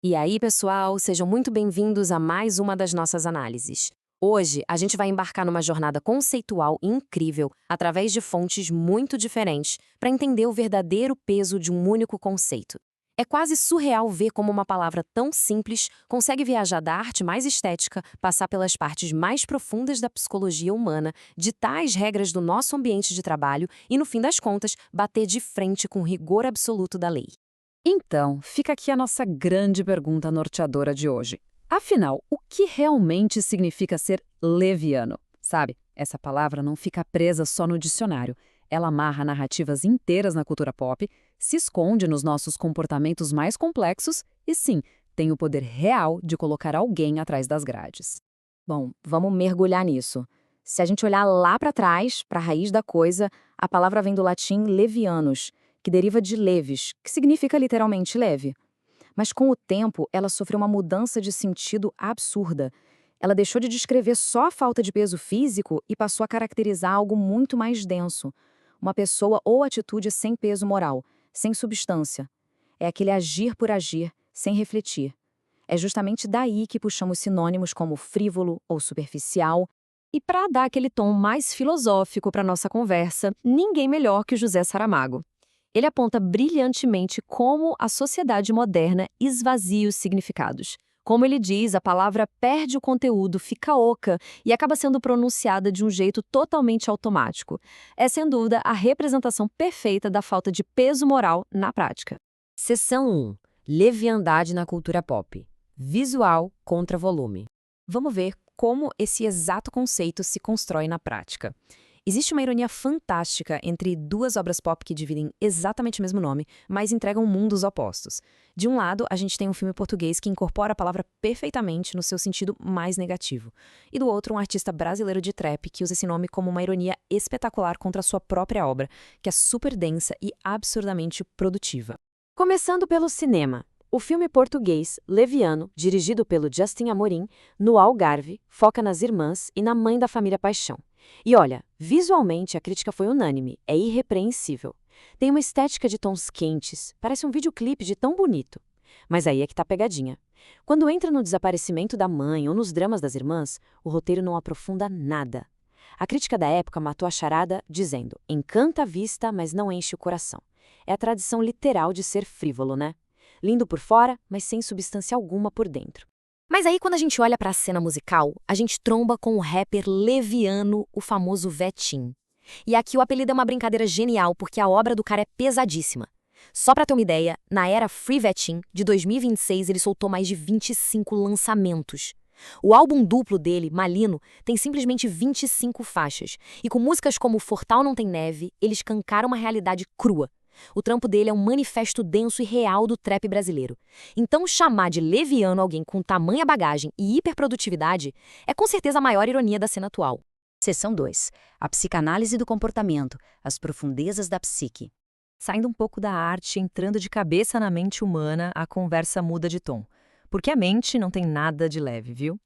E aí, pessoal, sejam muito bem-vindos a mais uma das nossas análises. Hoje, a gente vai embarcar numa jornada conceitual incrível, através de fontes muito diferentes, para entender o verdadeiro peso de um único conceito. É quase surreal ver como uma palavra tão simples consegue viajar da arte mais estética, passar pelas partes mais profundas da psicologia humana, ditar as regras do nosso ambiente de trabalho e, no fim das contas, bater de frente com o rigor absoluto da lei. Então, fica aqui a nossa grande pergunta norteadora de hoje. Afinal, o que realmente significa ser leviano? Sabe, essa palavra não fica presa só no dicionário. Ela amarra narrativas inteiras na cultura pop, se esconde nos nossos comportamentos mais complexos e, sim, tem o poder real de colocar alguém atrás das grades. Bom, vamos mergulhar nisso. Se a gente olhar lá para trás, para a raiz da coisa, a palavra vem do latim levianus, que deriva de leves, que significa literalmente leve. Mas com o tempo, ela sofreu uma mudança de sentido absurda. Ela deixou de descrever só a falta de peso físico e passou a caracterizar algo muito mais denso. Uma pessoa ou atitude sem peso moral, sem substância. É aquele agir por agir, sem refletir. É justamente daí que puxamos sinônimos como frívolo ou superficial. E para dar aquele tom mais filosófico para nossa conversa, ninguém melhor que o José Saramago. Ele aponta brilhantemente como a sociedade moderna esvazia os significados. Como ele diz, a palavra perde o conteúdo, fica oca e acaba sendo pronunciada de um jeito totalmente automático. É, sem dúvida, a representação perfeita da falta de peso moral na prática. Seção 1. Leviandade na cultura pop. Visual contra volume. Vamos ver como esse exato conceito se constrói na prática. Existe uma ironia fantástica entre duas obras pop que dividem exatamente o mesmo nome, mas entregam mundos opostos. De um lado, a gente tem um filme português que incorpora a palavra perfeitamente no seu sentido mais negativo. E do outro, um artista brasileiro de trap que usa esse nome como uma ironia espetacular contra a sua própria obra, que é super densa e absurdamente produtiva. Começando pelo cinema. O filme português Leviano, dirigido pelo Justin Amorim, no Algarve, foca nas irmãs e na mãe da família Paixão. E olha, visualmente a crítica foi unânime, é irrepreensível. Tem uma estética de tons quentes, parece um videoclipe de tão bonito. Mas aí é que tá a pegadinha. Quando entra no desaparecimento da mãe ou nos dramas das irmãs, o roteiro não aprofunda nada. A crítica da época matou a charada dizendo: encanta a vista, mas não enche o coração. É a tradição literal de ser frívolo, né? Lindo por fora, mas sem substância alguma por dentro. Mas aí, quando a gente olha para a cena musical, a gente tromba com o rapper leviano, o famoso Vetim. E aqui o apelido é uma brincadeira genial, porque a obra do cara é pesadíssima. Só para ter uma ideia, na era Free Vetim, de 2026, ele soltou mais de 25 lançamentos. O álbum duplo dele, Malino, tem simplesmente 25 faixas. E com músicas como Fortal Não Tem Neve, ele escancara uma realidade crua. O trampo dele é um manifesto denso e real do trap brasileiro. Então, chamar de leviano alguém com tamanha bagagem e hiperprodutividade é com certeza a maior ironia da cena atual. Seção 2. A psicanálise do comportamento, as profundezas da psique. Saindo um pouco da arte, entrando de cabeça na mente humana, a conversa muda de tom. Porque a mente não tem nada de leve, viu?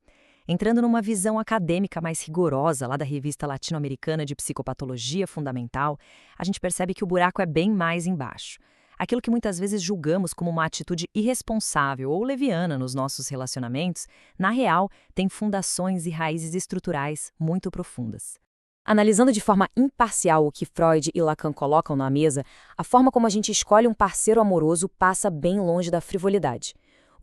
Entrando numa visão acadêmica mais rigorosa lá da revista latino-americana de psicopatologia fundamental, a gente percebe que o buraco é bem mais embaixo. Aquilo que muitas vezes julgamos como uma atitude irresponsável ou leviana nos nossos relacionamentos, na real, tem fundações e raízes estruturais muito profundas. Analisando de forma imparcial o que Freud e Lacan colocam na mesa, a forma como a gente escolhe um parceiro amoroso passa bem longe da frivolidade.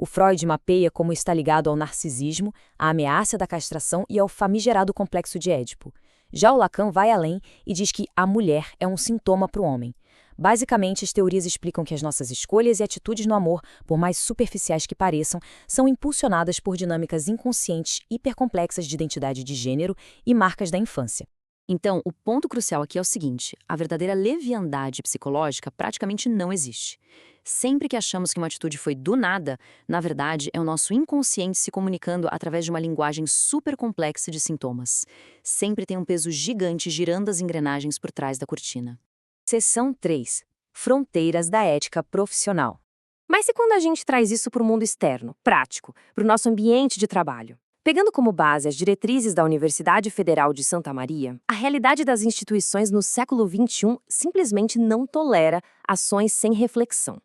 O Freud mapeia como está ligado ao narcisismo, à ameaça da castração e ao famigerado complexo de Édipo. Já o Lacan vai além e diz que a mulher é um sintoma para o homem. Basicamente, as teorias explicam que as nossas escolhas e atitudes no amor, por mais superficiais que pareçam, são impulsionadas por dinâmicas inconscientes hipercomplexas de identidade de gênero e marcas da infância. Então, o ponto crucial aqui é o seguinte: a verdadeira leviandade psicológica praticamente não existe. Sempre que achamos que uma atitude foi do nada, na verdade é o nosso inconsciente se comunicando através de uma linguagem super complexa de sintomas. Sempre tem um peso gigante girando as engrenagens por trás da cortina. Seção 3. Fronteiras da ética profissional. Mas e quando a gente traz isso para o mundo externo, prático, para o nosso ambiente de trabalho? Pegando como base as diretrizes da Universidade Federal de Santa Maria, a realidade das instituições no século XXI simplesmente não tolera ações sem reflexão.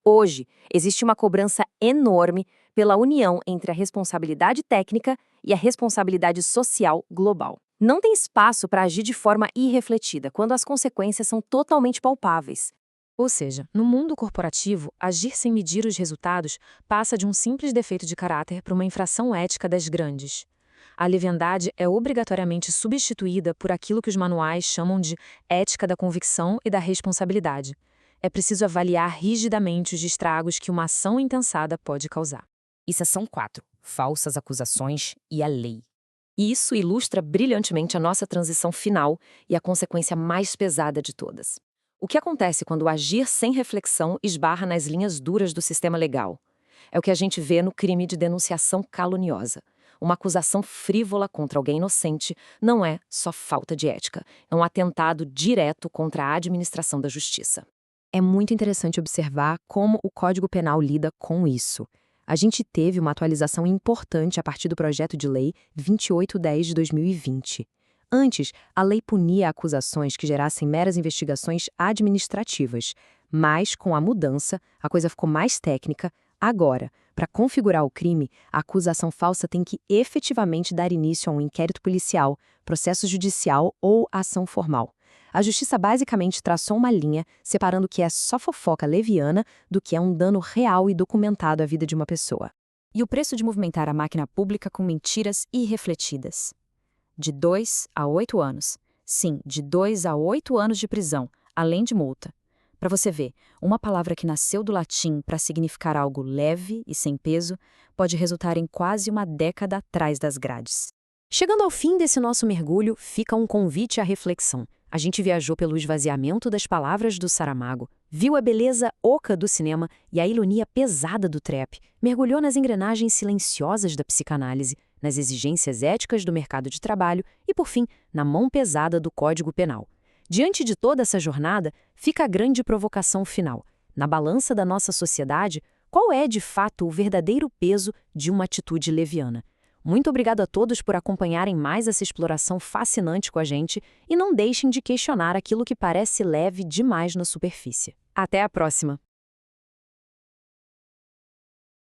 Hoje, existe uma cobrança enorme pela união entre a responsabilidade técnica e a responsabilidade social global. Não tem espaço para agir de forma irrefletida, quando as consequências são totalmente palpáveis. Ou seja, no mundo corporativo, agir sem medir os resultados passa de um simples defeito de caráter para uma infração ética das grandes. A leviandade é obrigatoriamente substituída por aquilo que os manuais chamam de ética da convicção e da responsabilidade. É preciso avaliar rigidamente os estragos que uma ação impensada pode causar. E seção 4. Falsas acusações e a lei. E isso ilustra brilhantemente a nossa transição final e a consequência mais pesada de todas. O que acontece quando agir sem reflexão esbarra nas linhas duras do sistema legal? É o que a gente vê no crime de denunciação caluniosa. Uma acusação frívola contra alguém inocente não é só falta de ética, é um atentado direto contra a administração da justiça. É muito interessante observar como o Código Penal lida com isso. A gente teve uma atualização importante a partir do projeto de lei 2810 de 2020. Antes, a lei punia acusações que gerassem meras investigações administrativas, mas, com a mudança, a coisa ficou mais técnica. Agora, para configurar o crime, a acusação falsa tem que efetivamente dar início a um inquérito policial, processo judicial ou ação formal. A Justiça basicamente traçou uma linha separando o que é só fofoca leviana do que é um dano real e documentado à vida de uma pessoa. E o preço de movimentar a máquina pública com mentiras irrefletidas? De 2 a 8 anos. Sim, de 2 a 8 anos de prisão, além de multa. Para você ver, uma palavra que nasceu do latim para significar algo leve e sem peso pode resultar em quase uma década atrás das grades. Chegando ao fim desse nosso mergulho, fica um convite à reflexão. A gente viajou pelo esvaziamento das palavras do Saramago, viu a beleza oca do cinema e a ironia pesada do trap, mergulhou nas engrenagens silenciosas da psicanálise, nas exigências éticas do mercado de trabalho e, por fim, na mão pesada do Código Penal. Diante de toda essa jornada, fica a grande provocação final. Na balança da nossa sociedade, qual é, de fato, o verdadeiro peso de uma atitude leviana? Muito obrigado a todos por acompanharem mais essa exploração fascinante com a gente e não deixem de questionar aquilo que parece leve demais na superfície. Até a próxima!